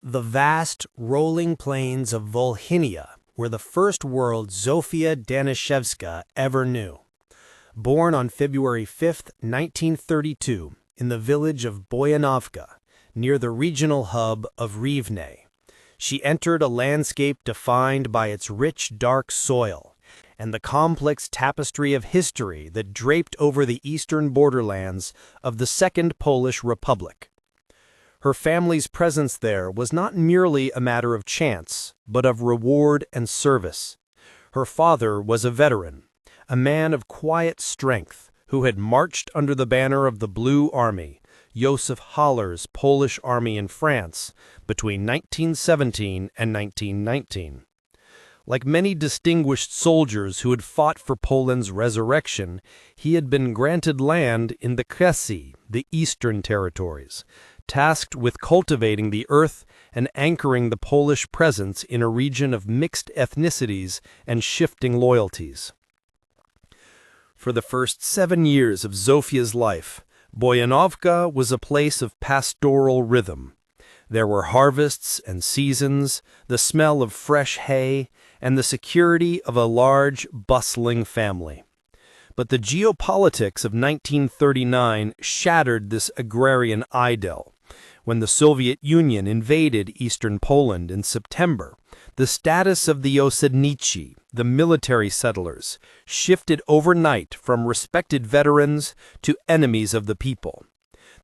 The vast, rolling plains of Volhynia were the first world Zofia Daniszewska ever knew. Born on February 5, 1932, in the village of Poldnevitsa, near the regional hub of Rivne, she entered a landscape defined by its rich, dark soil and the complex tapestry of history that draped over the eastern borderlands of the Second Polish Republic. Her family's presence there was not merely a matter of chance, but of reward and service. Her father was a veteran, a man of quiet strength, who had marched under the banner of the Blue Army, Josef Haller's Polish army in France, between 1917 and 1919. Like many distinguished soldiers who had fought for Poland's resurrection, he had been granted land in the Kresy, the Eastern Territories, tasked with cultivating the earth and anchoring the Polish presence in a region of mixed ethnicities and shifting loyalties. For the first 7 years of Zofia's life, Poldnevitsa was a place of pastoral rhythm. There were harvests and seasons, the smell of fresh hay, and the security of a large, bustling family. But the geopolitics of 1939 shattered this agrarian idyll. When the Soviet Union invaded eastern Poland in September, the status of the osadnici, the military settlers, shifted overnight from respected veterans to enemies of the people.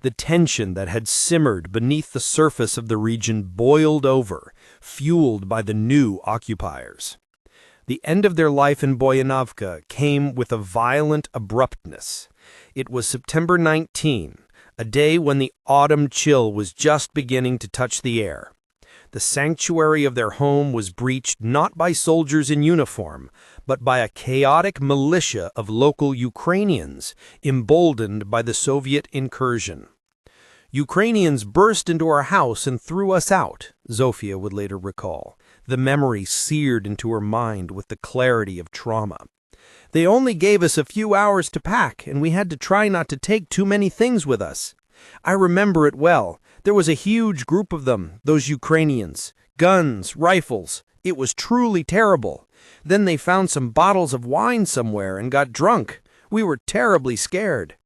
The tension that had simmered beneath the surface of the region boiled over, fueled by the new occupiers. The end of their life in Poldnevitsa came with a violent abruptness. It was September 19, a day when the autumn chill was just beginning to touch the air. The sanctuary of their home was breached not by soldiers in uniform, but by a chaotic militia of local Ukrainians, emboldened by the Soviet incursion. "Ukrainians burst into our house and threw us out," Zofia would later recall, the memory seared into her mind with the clarity of trauma. "They only gave us a few hours to pack, and we had to try not to take too many things with us. I remember it well. There was a huge group of them, those Ukrainians. Guns, rifles. It was truly terrible. Then they found some bottles of wine somewhere and got drunk. We were terribly scared."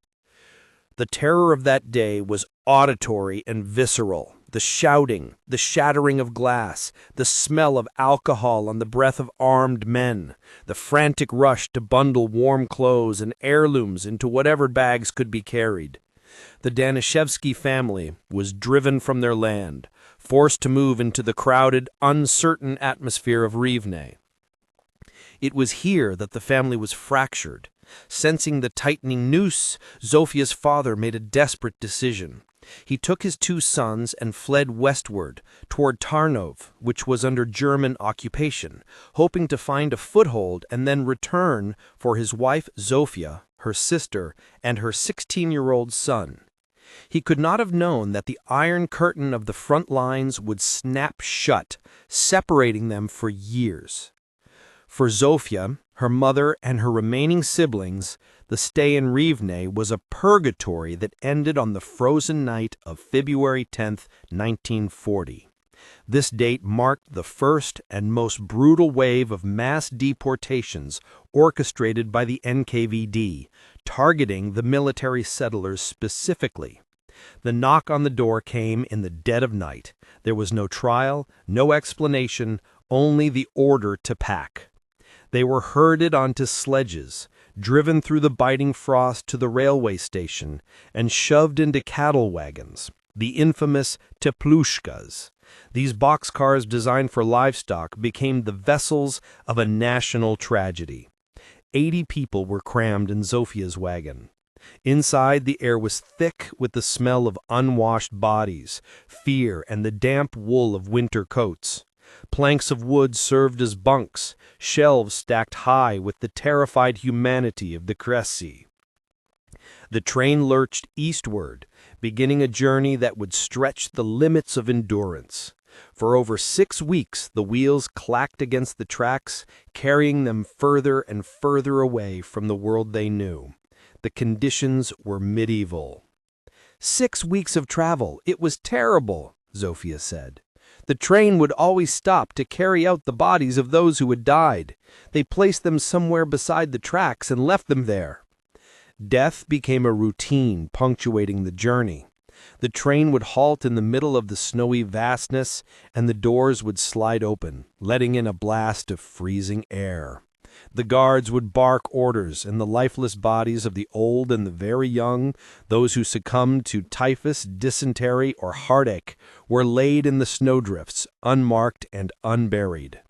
The terror of that day was auditory and visceral. The shouting, the shattering of glass, the smell of alcohol on the breath of armed men, the frantic rush to bundle warm clothes and heirlooms into whatever bags could be carried. The Daniszewski family was driven from their land, forced to move into the crowded, uncertain atmosphere of Rivne. It was here that the family was fractured. Sensing the tightening noose, Zofia's father made a desperate decision. He took his 2 sons and fled westward, toward Tarnów, which was under German occupation, hoping to find a foothold and then return for his wife Zofia, her sister, and her 16-year-old son. He could not have known that the iron curtain of the front lines would snap shut, separating them for years. For Zofia, her mother, and her remaining siblings, the stay in Rivne was a purgatory that ended on the frozen night of February 10, 1940. This date marked the first and most brutal wave of mass deportations orchestrated by the NKVD, targeting the military settlers specifically. The knock on the door came in the dead of night. There was no trial, no explanation, only the order to pack. They were herded onto sledges, driven through the biting frost to the railway station, and shoved into cattle wagons, the infamous teplushkas. These boxcars designed for livestock became the vessels of a national tragedy. 80 people were crammed in Zofia's wagon. Inside, the air was thick with the smell of unwashed bodies, fear, and the damp wool of winter coats. Planks of wood served as bunks, shelves stacked high with the terrified humanity of the Kresy. The train lurched eastward, beginning a journey that would stretch the limits of endurance. For over 6 weeks, the wheels clacked against the tracks, carrying them further and further away from the world they knew. The conditions were medieval. 6 weeks of travel. It was terrible, Zofia said. The train would always stop to carry out the bodies of those who had died. They placed them somewhere beside the tracks and left them there. Death became a routine punctuating the journey. The train would halt in the middle of the snowy vastness, and the doors would slide open, letting in a blast of freezing air. The guards would bark orders, and the lifeless bodies of the old and the very young, those who succumbed to typhus, dysentery, or heartache, were laid in the snowdrifts, unmarked and unburied.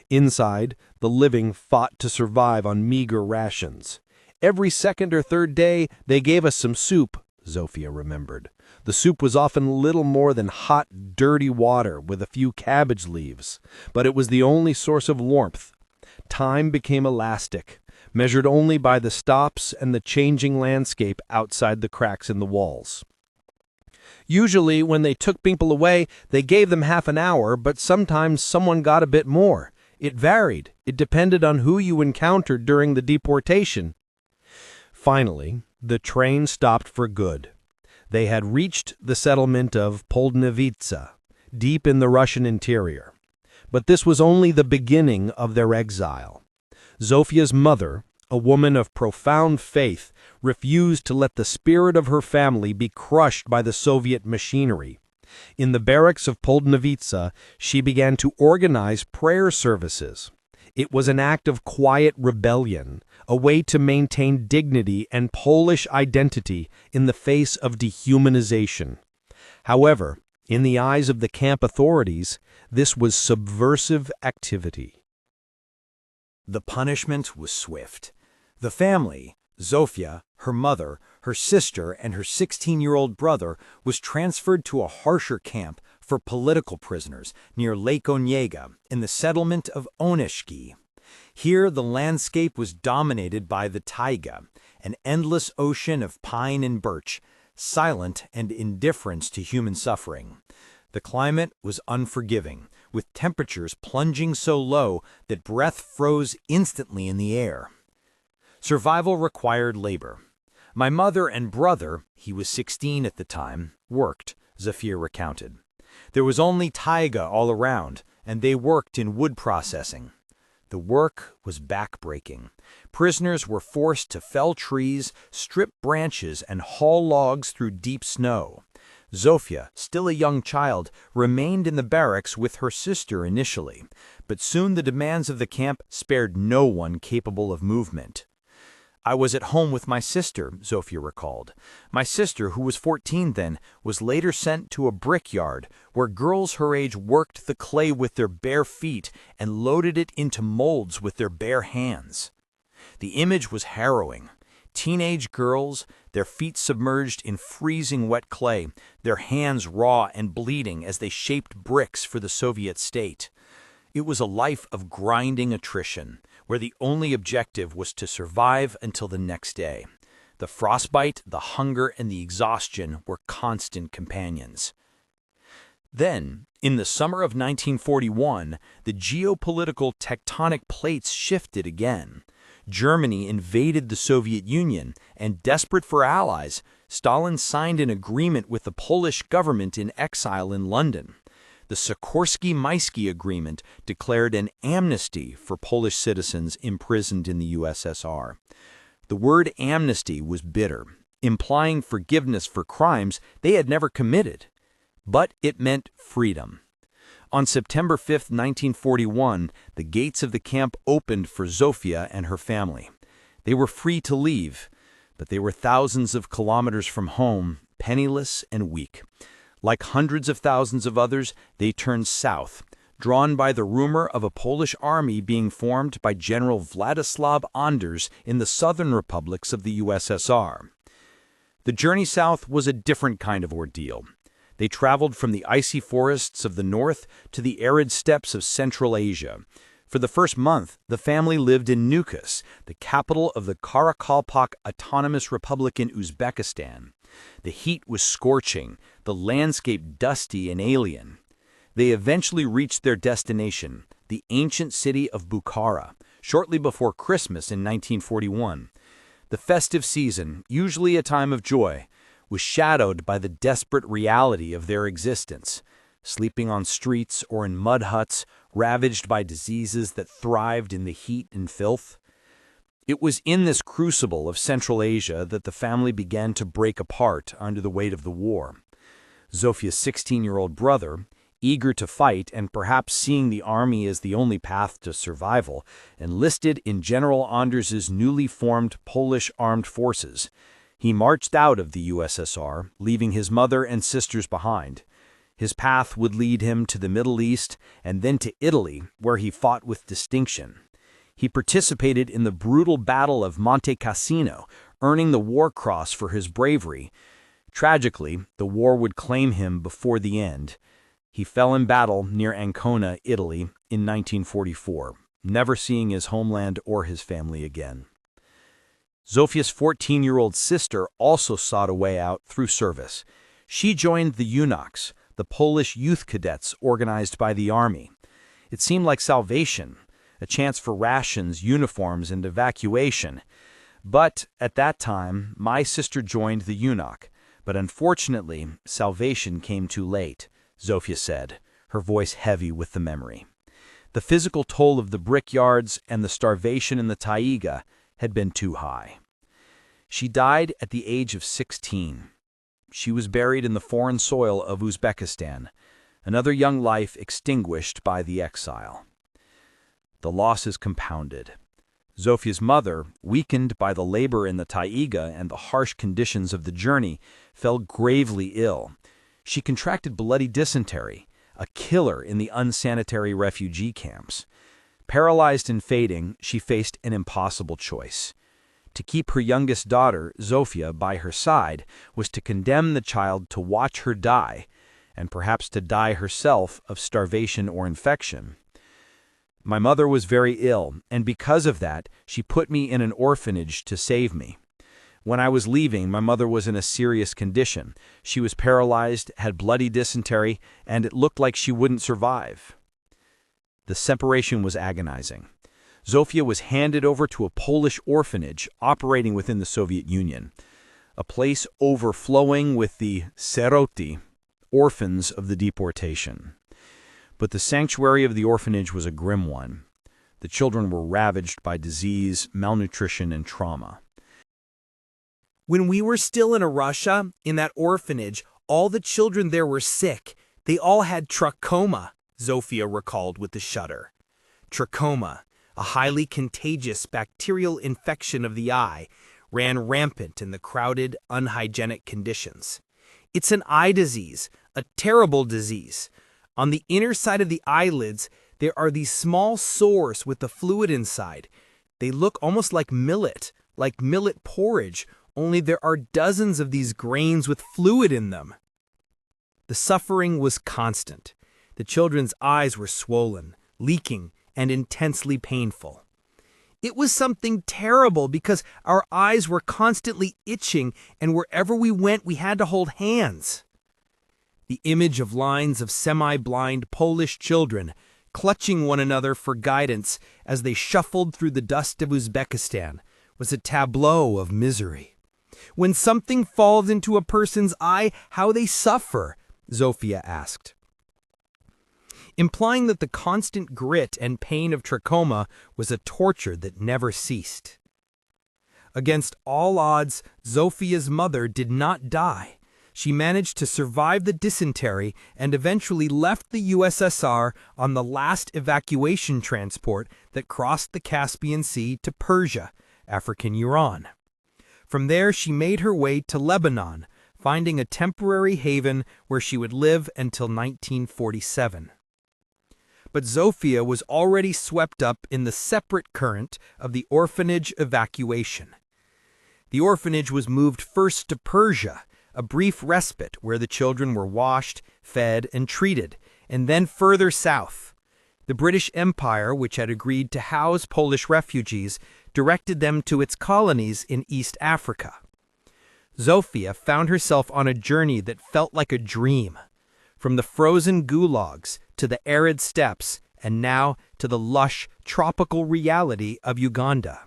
Inside, the living fought to survive on meager rations. Every second or third day, they gave us some soup, Zofia remembered. The soup was often little more than hot, dirty water with a few cabbage leaves, but it was the only source of warmth. Time became elastic, measured only by the stops and the changing landscape outside the cracks in the walls. Usually, when they took people away, they gave them half an hour, but sometimes someone got a bit more. It varied. It depended on who you encountered during the deportation. Finally, the train stopped for good. They had reached the settlement of Poldnevitsa, deep in the Russian interior. But this was only the beginning of their exile. Zofia's mother, a woman of profound faith, refused to let the spirit of her family be crushed by the Soviet machinery. In the barracks of Poldnevitsa, she began to organize prayer services. It was an act of quiet rebellion, a way to maintain dignity and Polish identity in the face of dehumanization. However, in the eyes of the camp authorities, this was subversive activity. The punishment was swift. The family, Zofia, her mother, her sister, and her 16-year-old brother, was transferred to a harsher camp for political prisoners near Lake Onega in the settlement of Oneshki. Here, the landscape was dominated by the taiga, an endless ocean of pine and birch, silent and indifferent to human suffering. The climate was unforgiving, with temperatures plunging so low that breath froze instantly in the air. Survival required labor. My mother and brother, he was 16 at the time, worked, Zofia recounted. There was only taiga all around, and they worked in wood processing. The work was backbreaking. Prisoners were forced to fell trees, strip branches, and haul logs through deep snow. Zofia, still a young child, remained in the barracks with her sister initially, but soon the demands of the camp spared no one capable of movement. I was at home with my sister, Zofia recalled. My sister, who was 14 then, was later sent to a brickyard where girls her age worked the clay with their bare feet and loaded it into molds with their bare hands. The image was harrowing. Teenage girls, their feet submerged in freezing wet clay, their hands raw and bleeding as they shaped bricks for the Soviet state. It was a life of grinding attrition, where the only objective was to survive until the next day. The frostbite, the hunger, and the exhaustion were constant companions. Then, in the summer of 1941, the geopolitical tectonic plates shifted again. Germany invaded the Soviet Union, and desperate for allies, Stalin signed an agreement with the Polish government in exile in London. The Sikorsky-Maisky Agreement declared an amnesty for Polish citizens imprisoned in the USSR. The word amnesty was bitter, implying forgiveness for crimes they had never committed. But it meant freedom. On September 5, 1941, the gates of the camp opened for Zofia and her family. They were free to leave, but they were thousands of kilometers from home, penniless and weak. Like hundreds of thousands of others, they turned south, drawn by the rumor of a Polish army being formed by General Władysław Anders in the southern republics of the USSR. The journey south was a different kind of ordeal. They traveled from the icy forests of the north to the arid steppes of Central Asia. For the first month, the family lived in Nukus, the capital of the Karakalpak Autonomous Republic in Uzbekistan. The heat was scorching, the landscape dusty and alien. They eventually reached their destination, the ancient city of Bukhara, shortly before Christmas in 1941. The festive season, usually a time of joy, was shadowed by the desperate reality of their existence. sleeping on streets or in mud huts, ravaged by diseases that thrived in the heat and filth. It was in this crucible of Central Asia that the family began to break apart under the weight of the war. Zofia's 16-year-old brother, eager to fight and perhaps seeing the army as the only path to survival, enlisted in General Anders's newly formed Polish armed forces. He marched out of the USSR, leaving his mother and sisters behind. His path would lead him to the Middle East and then to Italy, where he fought with distinction. He participated in the brutal Battle of Monte Cassino, earning the War Cross for his bravery. Tragically, the war would claim him before the end. He fell in battle near Ancona, Italy, in 1944, never seeing his homeland or his family again. Zofia's 14-year-old sister also sought a way out through service. She joined the Eunuchs, the Polish youth cadets organized by the army. It seemed like salvation, a chance for rations, uniforms, and evacuation. But at that time, my sister joined the Eunuch. But unfortunately, salvation came too late, Zofia said, her voice heavy with the memory. The physical toll of the brickyards and the starvation in the taiga had been too high. She died at the age of 16. She was buried in the foreign soil of Uzbekistan, another young life extinguished by the exile. The loss is compounded. Zofia's mother, weakened by the labor in the taiga and the harsh conditions of the journey, fell gravely ill. She contracted bloody dysentery, a killer in the unsanitary refugee camps. Paralyzed and fading, she faced an impossible choice. To keep her youngest daughter, Zofia, by her side was to condemn the child to watch her die, and perhaps to die herself of starvation or infection. My mother was very ill, and because of that, she put me in an orphanage to save me. When I was leaving, my mother was in a serious condition. She was paralyzed, had bloody dysentery, and it looked like she wouldn't survive. The separation was agonizing. Zofia was handed over to a Polish orphanage operating within the Soviet Union, a place overflowing with the sieroti, orphans of the deportation. But the sanctuary of the orphanage was a grim one. The children were ravaged by disease, malnutrition, and trauma. When we were still in Russia, in that orphanage, all the children there were sick. They all had trachoma, Zofia recalled with a shudder. Trachoma, a highly contagious bacterial infection of the eye, ran rampant in the crowded, unhygienic conditions. It's an eye disease, a terrible disease. On the inner side of the eyelids, there are these small sores with the fluid inside. They look almost like millet porridge, only there are dozens of these grains with fluid in them. The suffering was constant. The children's eyes were swollen, leaking, and intensely painful. It was something terrible because our eyes were constantly itching, and wherever we went, we had to hold hands. The image of lines of semi-blind Polish children clutching one another for guidance as they shuffled through the dust of Uzbekistan was a tableau of misery. When something falls into a person's eye, how they suffer, Zofia asked, implying that the constant grit and pain of trachoma was a torture that never ceased. Against all odds, Zofia's mother did not die. She managed to survive the dysentery and eventually left the USSR on the last evacuation transport that crossed the Caspian Sea to Persia, African Iran. From there, she made her way to Lebanon, finding a temporary haven where she would live until 1947. But Zofia was already swept up in the separate current of the orphanage evacuation. The orphanage was moved first to Persia, a brief respite where the children were washed, fed, and treated, and then further south. The British Empire, which had agreed to house Polish refugees, directed them to its colonies in East Africa. Zofia found herself on a journey that felt like a dream, from the frozen gulags to the arid steppes, and now to the lush, tropical reality of Uganda.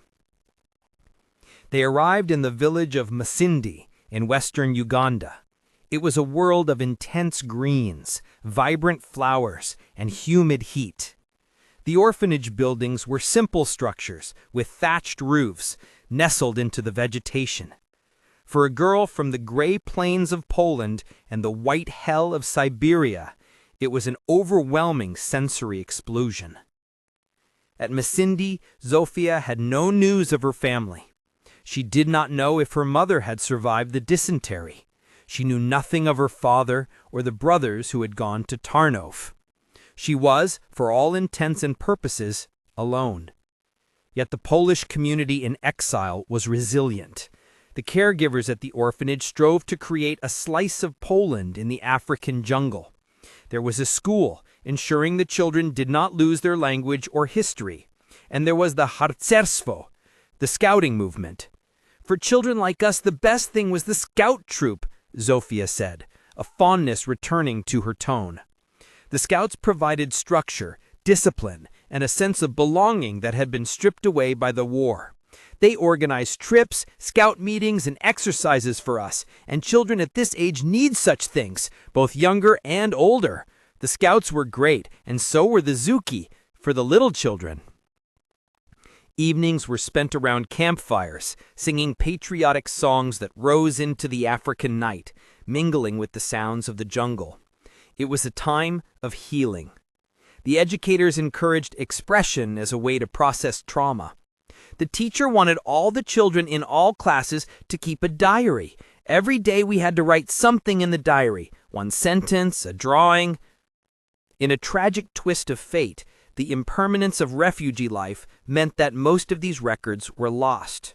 They arrived in the village of Masindi in western Uganda. It was a world of intense greens, vibrant flowers, and humid heat. The orphanage buildings were simple structures with thatched roofs, nestled into the vegetation. For a girl from the gray plains of Poland and the white hell of Siberia, it was an overwhelming sensory explosion. At Masindi, Zofia had no news of her family. She did not know if her mother had survived the dysentery. She knew nothing of her father or the brothers who had gone to Tarnów. She was, for all intents and purposes, alone. Yet the Polish community in exile was resilient. The caregivers at the orphanage strove to create a slice of Poland in the African jungle. There was a school, ensuring the children did not lose their language or history. And there was the harcerstwo, the scouting movement. For children like us, the best thing was the scout troop, Zofia said, a fondness returning to her tone. The scouts provided structure, discipline, and a sense of belonging that had been stripped away by the war. They organized trips, scout meetings, and exercises for us, and children at this age need such things, both younger and older. The scouts were great, and so were the Zuki, for the little children. Evenings were spent around campfires, singing patriotic songs that rose into the African night, mingling with the sounds of the jungle. It was a time of healing. The educators encouraged expression as a way to process trauma. The teacher wanted all the children in all classes to keep a diary. Every day we had to write something in the diary, one sentence, a drawing. In a tragic twist of fate, the impermanence of refugee life meant that most of these records were lost.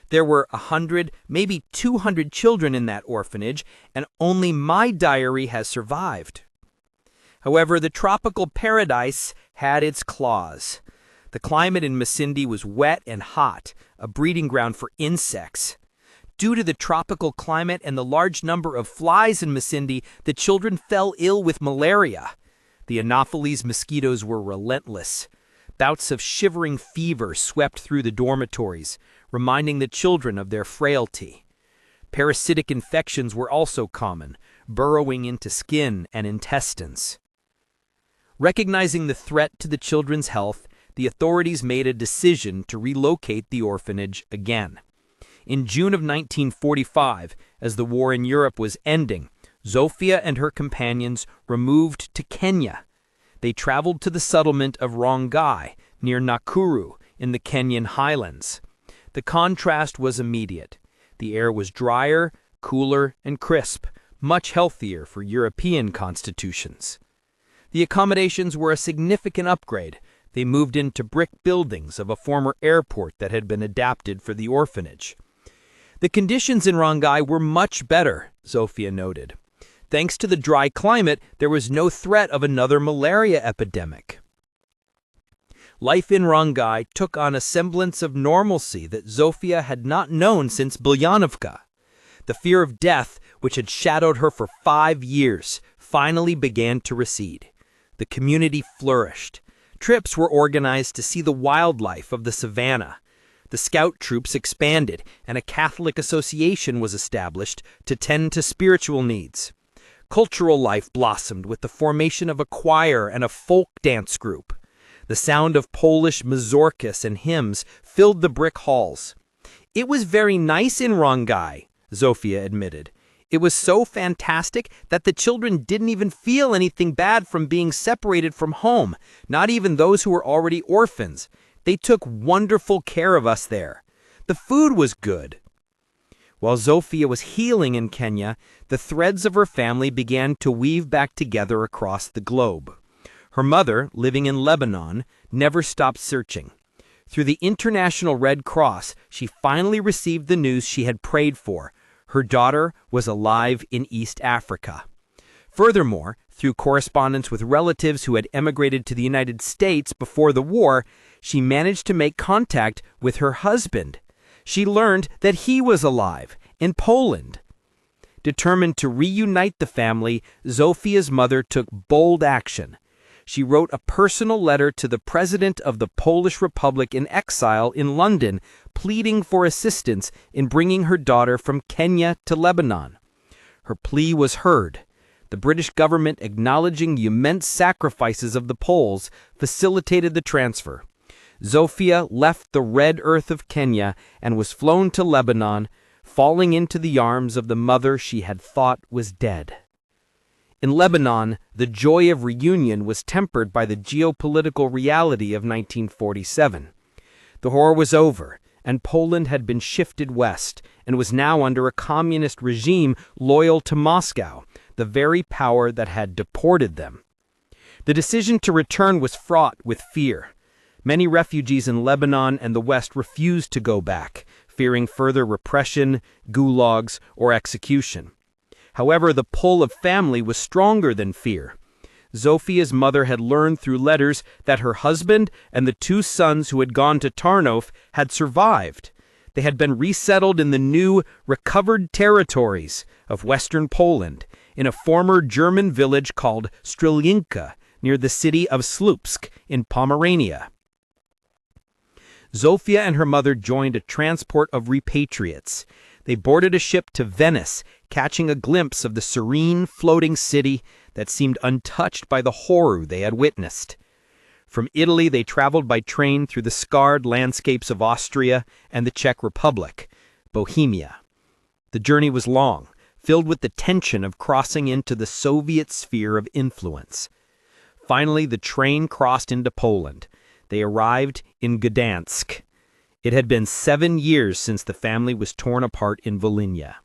There were 100, maybe 200 children in that orphanage, and only my diary has survived. However, the tropical paradise had its claws. The climate in Masindi was wet and hot, a breeding ground for insects. Due to the tropical climate and the large number of flies in Masindi, the children fell ill with malaria. The Anopheles mosquitoes were relentless. Bouts of shivering fever swept through the dormitories, reminding the children of their frailty. Parasitic infections were also common, burrowing into skin and intestines. Recognizing the threat to the children's health, the authorities made a decision to relocate the orphanage again. In June of 1945, as the war in Europe was ending, Zofia and her companions removed to Kenya. They traveled to the settlement of Rongai, near Nakuru, in the Kenyan highlands. The contrast was immediate. The air was drier, cooler, and crisp, much healthier for European constitutions. The accommodations were a significant upgrade. They moved into brick buildings of a former airport that had been adapted for the orphanage. The conditions in Rongai were much better, Zofia noted. Thanks to the dry climate, there was no threat of another malaria epidemic. Life in Rongai took on a semblance of normalcy that Zofia had not known since Bulyanovka. The fear of death, which had shadowed her for 5 years, finally began to recede. The community flourished. Trips were organized to see the wildlife of the savannah. The scout troops expanded, and a Catholic association was established to tend to spiritual needs. Cultural life blossomed with the formation of a choir and a folk dance group. The sound of Polish mazurkas and hymns filled the brick halls. "It was very nice in Rongai," Zofia admitted. "It was so fantastic that the children didn't even feel anything bad from being separated from home, not even those who were already orphans. They took wonderful care of us there. The food was good." While Zofia was healing in Kenya, the threads of her family began to weave back together across the globe. Her mother, living in Lebanon, never stopped searching. Through the International Red Cross, she finally received the news she had prayed for. Her daughter was alive in East Africa. Furthermore, through correspondence with relatives who had emigrated to the United States before the war, she managed to make contact with her husband. She learned that he was alive in Poland. Determined to reunite the family, Zofia's mother took bold action. She wrote a personal letter to the President of the Polish Republic in exile in London, pleading for assistance in bringing her daughter from Kenya to Lebanon. Her plea was heard. The British government, acknowledging the immense sacrifices of the Poles, facilitated the transfer. Zofia left the red earth of Kenya and was flown to Lebanon, falling into the arms of the mother she had thought was dead. In Lebanon, the joy of reunion was tempered by the geopolitical reality of 1947. The war was over, and Poland had been shifted west and was now under a communist regime loyal to Moscow, the very power that had deported them. The decision to return was fraught with fear. Many refugees in Lebanon and the West refused to go back, fearing further repression, gulags, or execution. However, the pull of family was stronger than fear. Zofia's mother had learned through letters that her husband and the 2 sons who had gone to Tarnów had survived. They had been resettled in the new, recovered territories of western Poland, in a former German village called Strylinka, near the city of Słupsk in Pomerania. Zofia and her mother joined a transport of repatriates. They boarded a ship to Venice, catching a glimpse of the serene, floating city that seemed untouched by the horror they had witnessed. From Italy, they traveled by train through the scarred landscapes of Austria and the Czech Republic, Bohemia. The journey was long, filled with the tension of crossing into the Soviet sphere of influence. Finally, the train crossed into Poland. They arrived in Gdansk. It had been 7 years since the family was torn apart in Volhynia.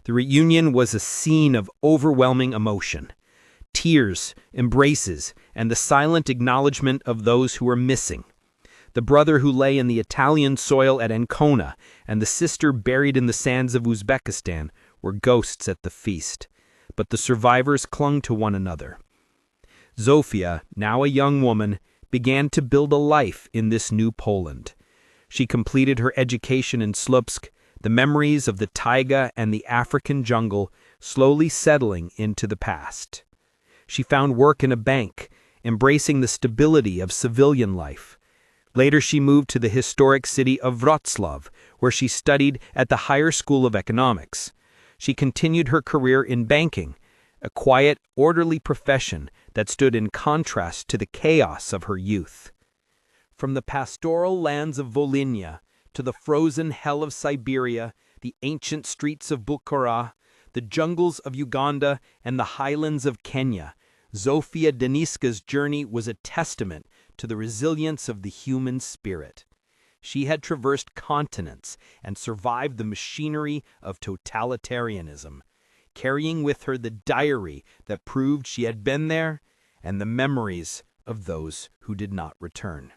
The reunion was a scene of overwhelming emotion. Tears, embraces, and the silent acknowledgement of those who were missing. The brother who lay in the Italian soil at Ancona and the sister buried in the sands of Uzbekistan were ghosts at the feast, but the survivors clung to one another. Zofia, now a young woman, began to build a life in this new Poland. She completed her education in Słupsk, the memories of the taiga and the African jungle slowly settling into the past. She found work in a bank, embracing the stability of civilian life. Later she moved to the historic city of Wrocław, where she studied at the Higher School of Economics. She continued her career in banking, a quiet, orderly profession that stood in contrast to the chaos of her youth. From the pastoral lands of Volhynia to the frozen hell of Siberia, the ancient streets of Bukhara, the jungles of Uganda, and the highlands of Kenya, Zofia Daniszewska's journey was a testament to the resilience of the human spirit. She had traversed continents and survived the machinery of totalitarianism, carrying with her the diary that proved she had been there and the memories of those who did not return.